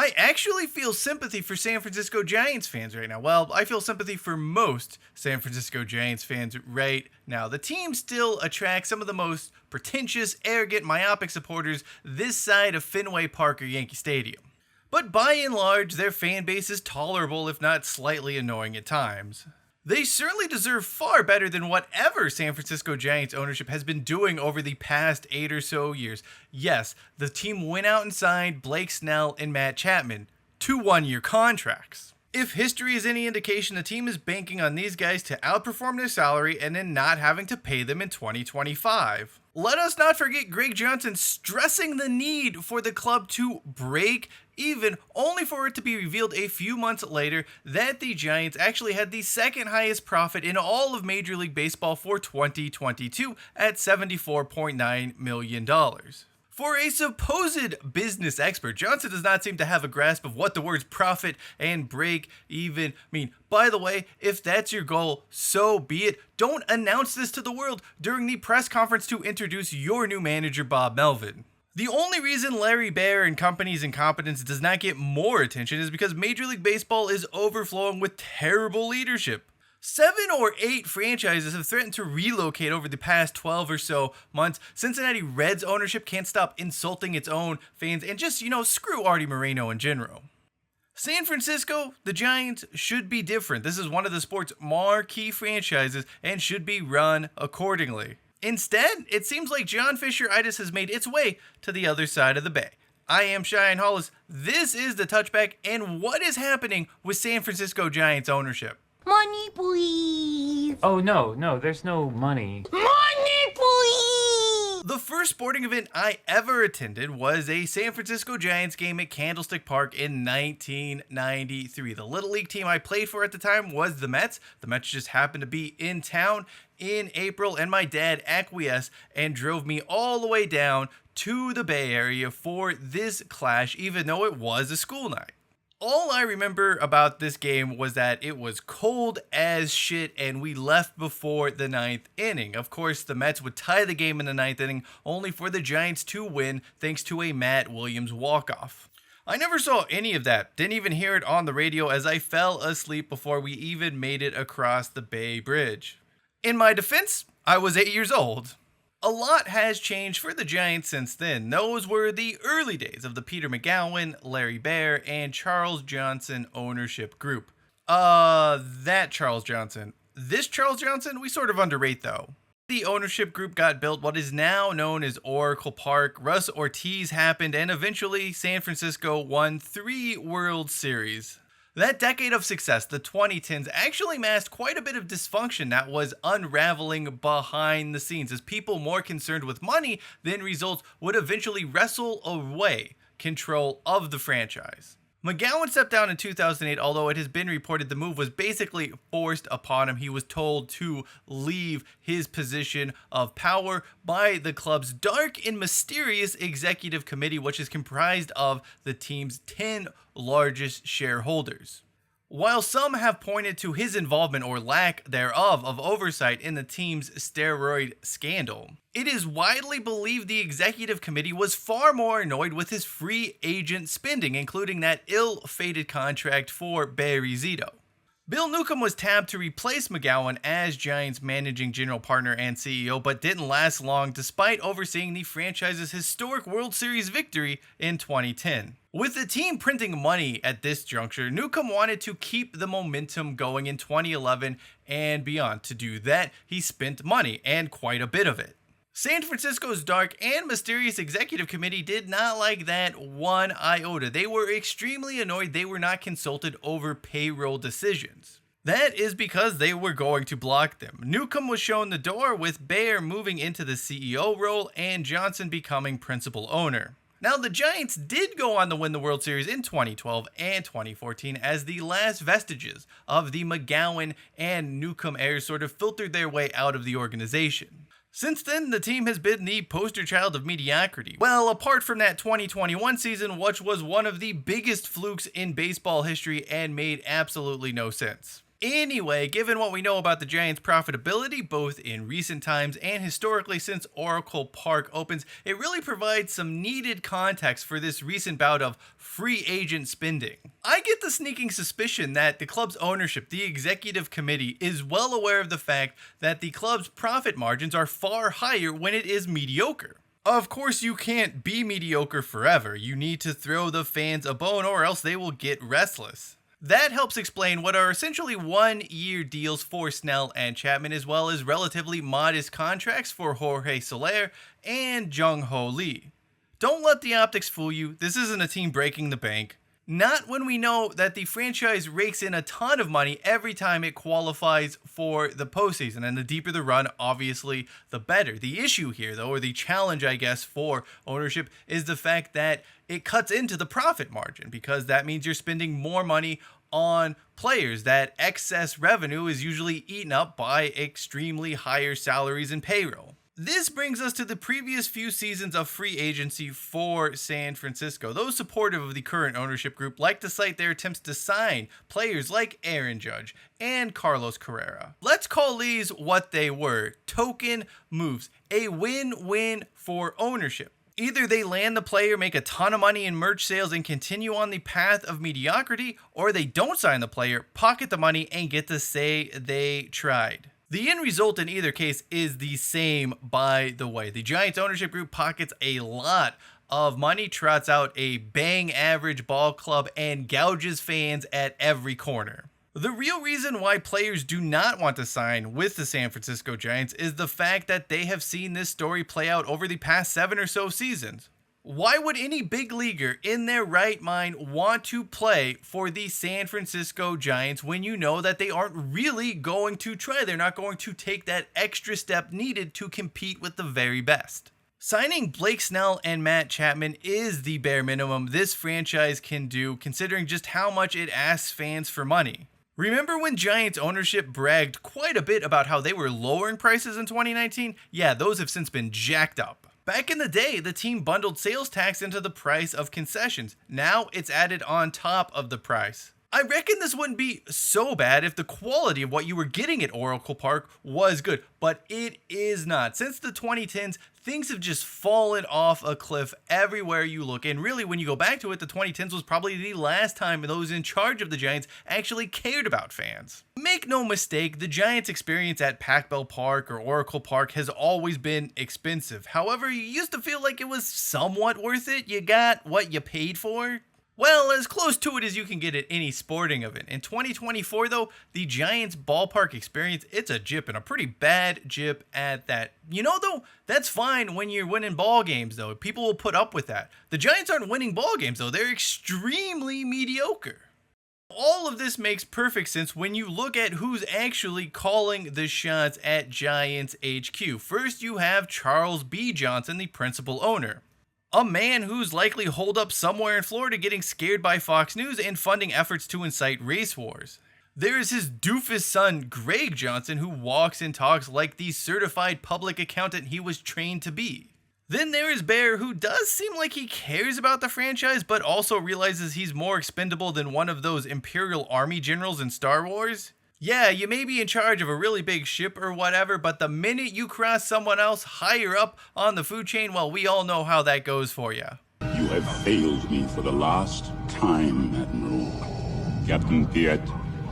I actually feel sympathy for San Francisco Giants fans right now. Well, I feel sympathy for most San Francisco Giants fans right now. The team still attracts some of the most pretentious, arrogant, myopic supporters this side of Fenway Park or Yankee Stadium. But by and large, their fan base is tolerable, if not slightly annoying at times. They certainly deserve far better than whatever San Francisco Giants ownership has been doing over the past 8 or so years. Yes, the team went out and signed Blake Snell and Matt Chapman, 2 one-year contracts. If history is any indication, the team is banking on these guys to outperform their salary and then not having to pay them in 2025. Let us not forget Greg Johnson stressing the need for the club to break even, only for it to be revealed a few months later that the Giants actually had the second highest profit in all of Major League Baseball for 2022 at $74.9 million. For a supposed business expert, Johnson does not seem to have a grasp of what the words profit and break even mean. By the way, if that's your goal, so be it. Don't announce this to the world during the press conference to introduce your new manager, Bob Melvin. The only reason Larry Baer and company's incompetence does not get more attention is because Major League Baseball is overflowing with terrible leadership. 7 or 8 franchises have threatened to relocate over the past 12 or so months. Cincinnati Reds ownership can't stop insulting its own fans and just, screw Artie Moreno in general. San Francisco, the Giants, should be different. This is one of the sport's marquee franchises and should be run accordingly. Instead, it seems like John Fisher-itis has made its way to the other side of the bay. I am Cheyenne Hollis. This is The Touchback, and what is happening with San Francisco Giants ownership? Money, please. Oh, no, there's no money. Money, please. The first sporting event I ever attended was a San Francisco Giants game at Candlestick Park in 1993. The Little League team I played for at the time was the Mets. The Mets just happened to be in town in April, and my dad acquiesced and drove me all the way down to the Bay Area for this clash, even though it was a school night. All I remember about this game was that it was cold as shit and we left before the 9th inning. Of course, the Mets would tie the game in the 9th inning, only for the Giants to win thanks to a Matt Williams walk-off. I never saw any of that, didn't even hear it on the radio as I fell asleep before we even made it across the Bay Bridge. In my defense, I was 8 years old. A lot has changed for the Giants since then. Those were the early days of the Peter McGowan, Larry Baer, and Charles Johnson ownership group. That Charles Johnson. This Charles Johnson, we sort of underrate though. The ownership group got built what is now known as Oracle Park. Russ Ortiz happened, and eventually San Francisco won 3 World Series. That decade of success, the 2010s, actually masked quite a bit of dysfunction that was unraveling behind the scenes, as people more concerned with money than results would eventually wrestle away control of the franchise. McGowan stepped down in 2008, although it has been reported the move was basically forced upon him. He was told to leave his position of power by the club's dark and mysterious executive committee, which is comprised of the team's 10 largest shareholders. While some have pointed to his involvement or lack thereof of oversight in the team's steroid scandal, it is widely believed the executive committee was far more annoyed with his free agent spending, including that ill-fated contract for Barry Zito. Bill Newcomb was tapped to replace McGowan as Giants managing general partner and CEO, but didn't last long despite overseeing the franchise's historic World Series victory in 2010. With the team printing money at this juncture, Newcomb wanted to keep the momentum going in 2011 and beyond. To do that, he spent money, and quite a bit of it. San Francisco's dark and mysterious executive committee did not like that one iota. They were extremely annoyed they were not consulted over payroll decisions. That is because they were going to block them. Newcomb was shown the door, with Baer moving into the CEO role and Johnson becoming principal owner. Now, the Giants did go on to win the World Series in 2012 and 2014 as the last vestiges of the McGowan and Newcomb eras sort of filtered their way out of the organization. Since then, the team has been the poster child of mediocrity. Well, apart from that 2021 season, which was one of the biggest flukes in baseball history and made absolutely no sense. Anyway, given what we know about the Giants' profitability, both in recent times and historically since Oracle Park opens, it really provides some needed context for this recent bout of free agent spending. I get the sneaking suspicion that the club's ownership, the executive committee, is well aware of the fact that the club's profit margins are far higher when it is mediocre. Of course, you can't be mediocre forever. You need to throw the fans a bone or else they will get restless. That helps explain what are essentially one-year deals for Snell and Chapman, as well as relatively modest contracts for Jorge Soler and Jung-Ho Lee. Don't let the optics fool you, this isn't a team breaking the bank. Not when we know that the franchise rakes in a ton of money every time it qualifies for the postseason, and the deeper the run, obviously, the better. The issue here, though, or the challenge, I guess, for ownership is the fact that it cuts into the profit margin, because that means you're spending more money on players. That excess revenue is usually eaten up by extremely higher salaries and payroll. This brings us to the previous few seasons of free agency for San Francisco. Those supportive of the current ownership group like to cite their attempts to sign players like Aaron Judge and Carlos Carrera. Let's call these what they were: token moves, a win-win for ownership. Either they land the player, make a ton of money in merch sales, and continue on the path of mediocrity, or they don't sign the player, pocket the money, and get to say they tried. The end result in either case is the same, by the way. The Giants ownership group pockets a lot of money, trots out a bang average ball club, and gouges fans at every corner. The real reason why players do not want to sign with the San Francisco Giants is the fact that they have seen this story play out over the past 7 or so seasons. Why would any big leaguer in their right mind want to play for the San Francisco Giants when you know that they aren't really going to try? They're not going to take that extra step needed to compete with the very best. Signing Blake Snell and Matt Chapman is the bare minimum this franchise can do, considering just how much it asks fans for money. Remember when Giants ownership bragged quite a bit about how they were lowering prices in 2019? Yeah, those have since been jacked up. Back in the day, the team bundled sales tax into the price of concessions. Now it's added on top of the price. I reckon this wouldn't be so bad if the quality of what you were getting at Oracle Park was good, but it is not. Since the 2010s, things have just fallen off a cliff everywhere you look, and really when you go back to it, the 2010s was probably the last time those in charge of the Giants actually cared about fans. Make no mistake, the Giants' experience at Pac-Bell Park or Oracle Park has always been expensive. However, you used to feel like it was somewhat worth it. You got what you paid for. Well, as close to it as you can get at any sporting event. In 2024, though, the Giants ballpark experience, it's a jip, and a pretty bad jip at that. You know, though, that's fine when you're winning ball games, though. People will put up with that. The Giants aren't winning ball games, though. They're extremely mediocre. All of this makes perfect sense when you look at who's actually calling the shots at Giants HQ. First, you have Charles B. Johnson, the principal owner. A man who's likely holed up somewhere in Florida getting scared by Fox News and funding efforts to incite race wars. There is his doofus son, Greg Johnson, who walks and talks like the certified public accountant he was trained to be. Then there is Bear, who does seem like he cares about the franchise, but also realizes he's more expendable than one of those Imperial Army generals in Star Wars. Yeah, you may be in charge of a really big ship or whatever, but the minute you cross someone else higher up on the food chain, well, we all know how that goes for you. You have failed me for the last time, Admiral. Captain Piet.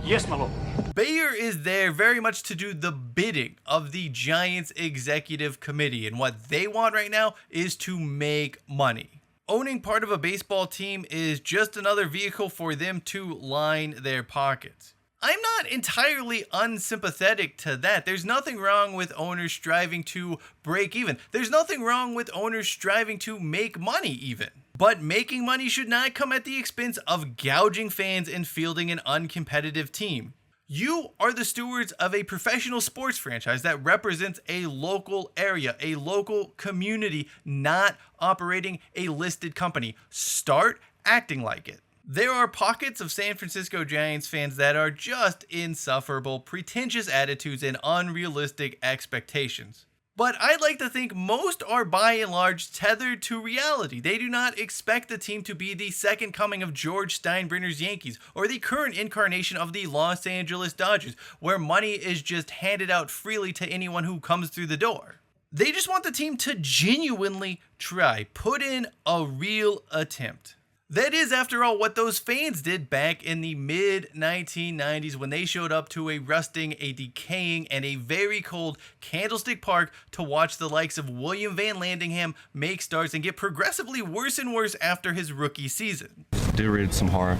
Yes, my lord. Bayer is there very much to do the bidding of the Giants executive committee, and what they want right now is to make money. Owning part of a baseball team is just another vehicle for them to line their pockets. I'm not entirely unsympathetic to that. There's nothing wrong with owners striving to break even. There's nothing wrong with owners striving to make money even. But making money should not come at the expense of gouging fans and fielding an uncompetitive team. You are the stewards of a professional sports franchise that represents a local area, a local community, not operating a listed company. Start acting like it. There are pockets of San Francisco Giants fans that are just insufferable, pretentious attitudes and unrealistic expectations. But I'd like to think most are by and large tethered to reality. They do not expect the team to be the second coming of George Steinbrenner's Yankees or the current incarnation of the Los Angeles Dodgers, where money is just handed out freely to anyone who comes through the door. They just want the team to genuinely try, put in a real attempt. That is, after all, what those fans did back in the mid-1990s when they showed up to a rusting, a decaying, and a very cold Candlestick Park to watch the likes of William Van Landingham make starts and get progressively worse and worse after his rookie season. Do read some horror.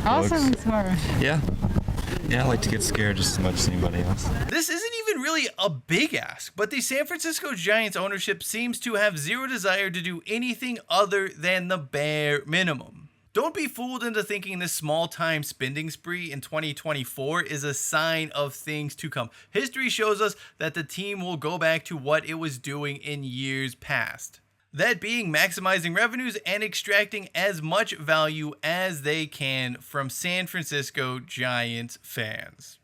Awesome, smart. Yeah. Yeah, I like to get scared just as much as anybody else. This isn't even really a big ask, but the San Francisco Giants ownership seems to have zero desire to do anything other than the bare minimum. Don't be fooled into thinking this small-time spending spree in 2024 is a sign of things to come. History shows us that the team will go back to what it was doing in years past. That being maximizing revenues and extracting as much value as they can from San Francisco Giants fans.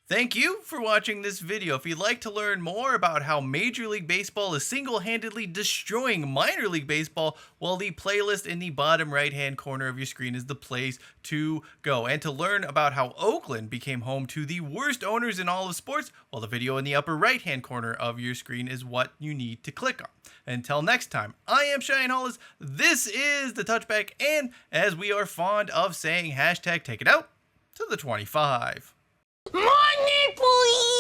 Thank you for watching this video. If you'd like to learn more about how Major League Baseball is single-handedly destroying minor league baseball, well, the playlist in the bottom right-hand corner of your screen is the place to go. And to learn about how Oakland became home to the worst owners in all of sports, well, the video in the upper right-hand corner of your screen is what you need to click on. Until next time, I am Cheyenne Hollis, this is The Touchback, and as we are fond of saying, hashtag take it out to the 25. Money, please!